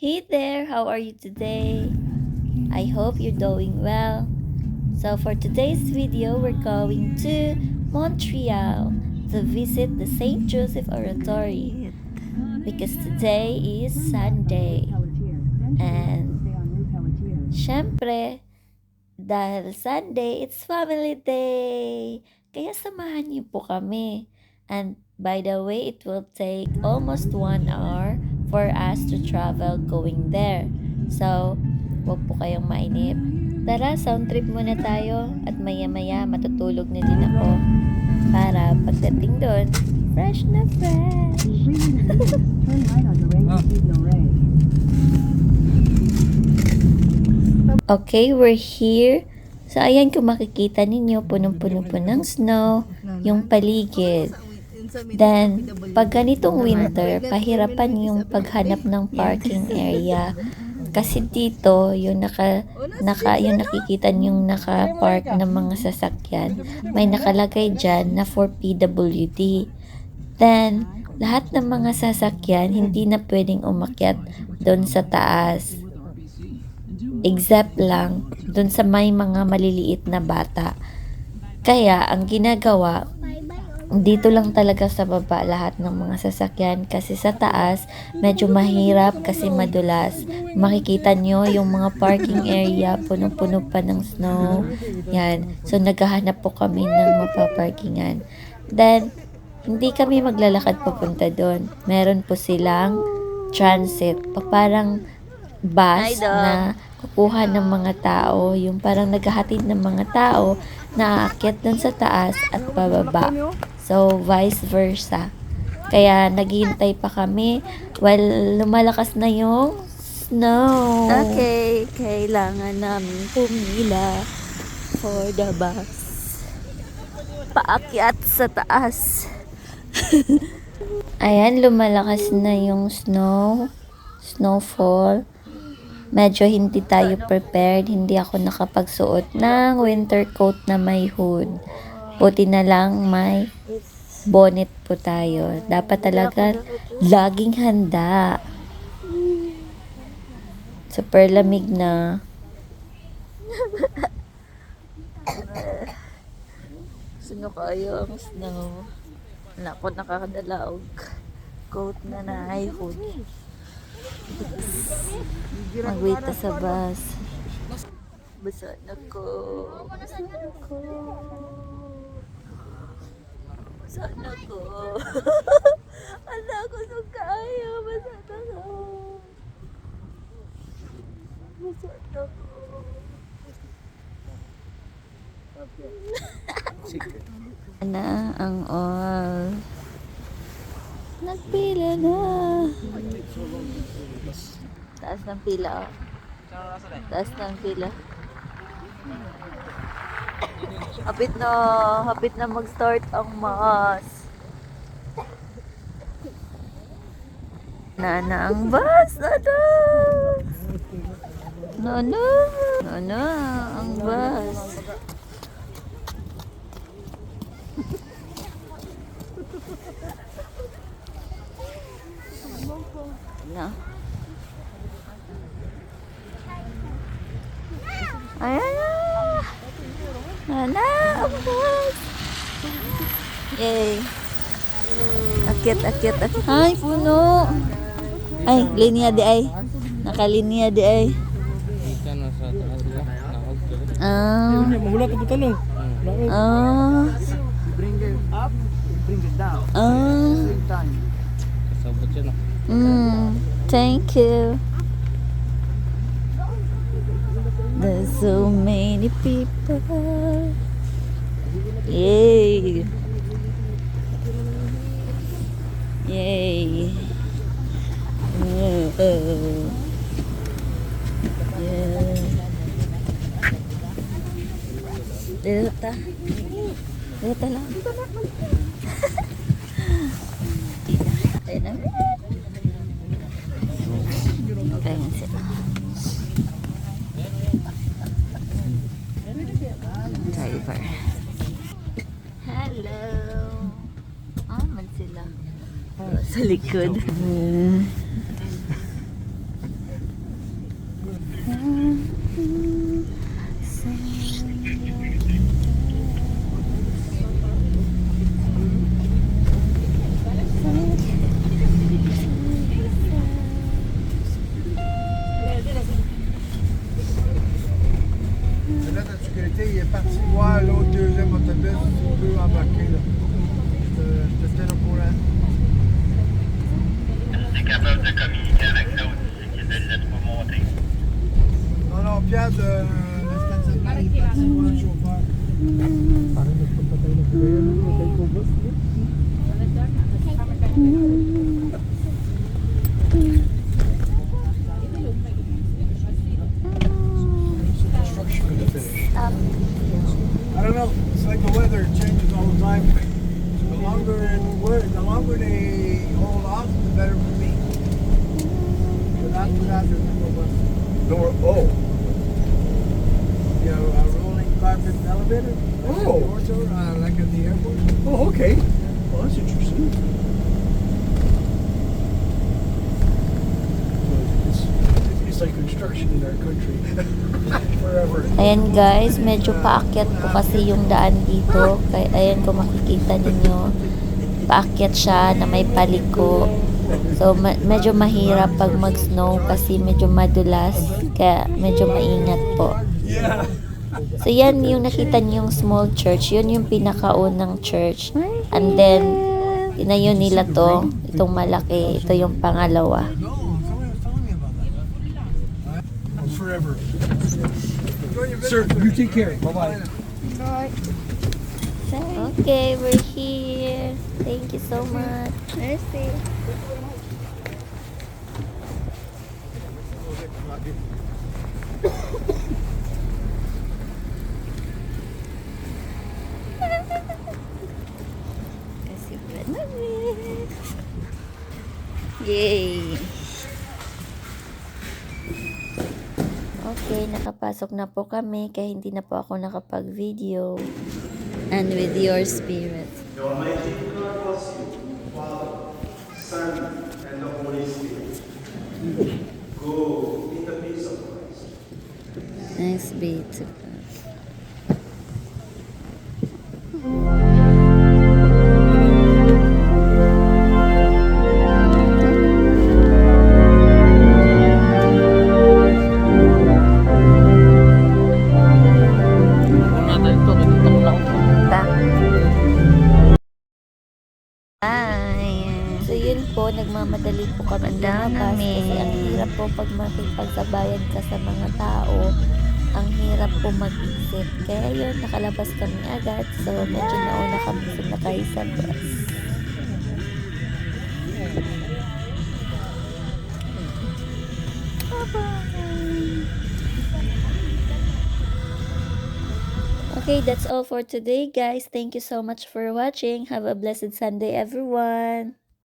Hey there, how are you today? I hope you're doing well. So for today's video, we're going to Montreal to visit the St. Joseph Oratory because today is Sunday. And syempre, dahil Sunday, it's family day. Kaya samahan niyo po kami. And by the way, it will take almost 1 hour for us to travel going there. So, huwag po kayong mainip. Tara, sound trip muna tayo at maya-maya matutulog na din ako para pagdating doon, fresh na fresh. Okay, we're here. So, ayan kung makikita ninyo, punong-puno po ng snow, yung paligid. Then, pag ganitong winter, pahirapan yung paghanap ng parking area. Kasi dito, yung yung nakikita yung naka-park ng mga sasakyan, may nakalagay dyan na for PWD. Then, lahat ng mga sasakyan, hindi na pwedeng umakyat doon sa taas. Except lang doon sa may mga maliliit na bata. Kaya, ang ginagawa, dito lang talaga sa baba lahat ng mga sasakyan kasi sa taas medyo mahirap kasi madulas. Makikita nyo yung mga parking area puno-puno pa ng snow. Yan. So naghahanap po kami ng mapaparkingan. Then hindi kami maglalakad papunta doon. Meron po silang transit o parang bus na kukuha ng mga tao, yung parang naghahatid ng mga tao na aakyat dun sa taas at pababa. So, vice versa. Kaya naghihintay pa kami while lumalakas na yung snow. Okay, kailangan namin pumila for the bus. Paakyat sa taas. Ayan, lumalakas na yung snowfall. Medyo hindi tayo prepared. Hindi ako nakapagsuot ng winter coat na may hood. Buti na lang may bonnet po tayo. Dapat talaga laging handa. Super lamig na. Sino kayo ang snow? Wala ko nakakadala og coat na naay hood. Mag-wait na sa bus. Basa na ko. Basa na ko. Basa na ko. Ala ko sa kaya. Basa na ko. Basa na ko. Na ang all. Nagpila na. Taas ng pila. Oh. Taas ng pila. Hapit na mag-start ang mass. Na ang bus. No. Ang bus. Na. Ayan na. Ang bus. Yay. Akyat. Ay, puno. Ay, linya di ay. Nakalinya di ay. Ah. Mahulog ka tanong. Ah. You bring it up, you bring it down. Ah. Same time. Kasabot siya na. Thank you. There's so many people. Yay. Yay. Yeah. Dito lang. Ayun na. Okay nga sila. Driver. Hello. Man sila. Sa likod. arrêté, il est parti voir l'autre deuxième autobus, il peut embarquer là. Je te tiens au courant. C'est capable de communiquer avec l'autre, c'est qu'il ne laisse pas monter. Non, non, Pierre de stationnement, il est parti voir le chauffeur. Parang nagpunta tayo ng Korea, no? Matay ko bus, no? Construction to finish. I don't know, it's like the weather changes all the time. The longer they hold off, the better for me. But after that, there's no bus. Oh. You know, a rolling carpet elevator. Oh. Like at the airport. Oh, okay. Well, that's interesting. It's like construction in our country. Forever. Ayan guys, medyo paakyat po kasi yung daan dito. Kaya ayan kung makikita ninyo, paakyat siya na may paliko. So medyo mahirap pag mag-snow kasi medyo madulas. Kaya medyo maingat po. Yeah. So yan yung nakita niyo yung small church. Yun yung pinakaunang church. And then, tinayo nila to. Itong malaki. Ito yung pangalawa. No, somebody was telling me about that. Forever. Enjoy your Sir, visit, you take care. Bye-bye. Okay, we're here. Thank you so much. Merci. Kasi bread namin. Yay! Okay, nakapasok na po kami kaya hindi na po ako nakapag-video. And with your spirit. The Almighty God bless you, Father, Son, and the Holy Spirit. Go in the peace of Christ. Thanks be to God. Kung natin ito, kinita ko na ako. Bye! So yun po, nagmamadali po kami Down lumabas namin. kasi ang hirap po pag makipagsabayan ka sa mga tao, ang hirap po mag-isip. Kaya yun, nakalabas kami agad. So medyo nauna kami sumakay sa bus. Okay, that's all for today, guys. Thank you so much for watching. Have a blessed Sunday, everyone.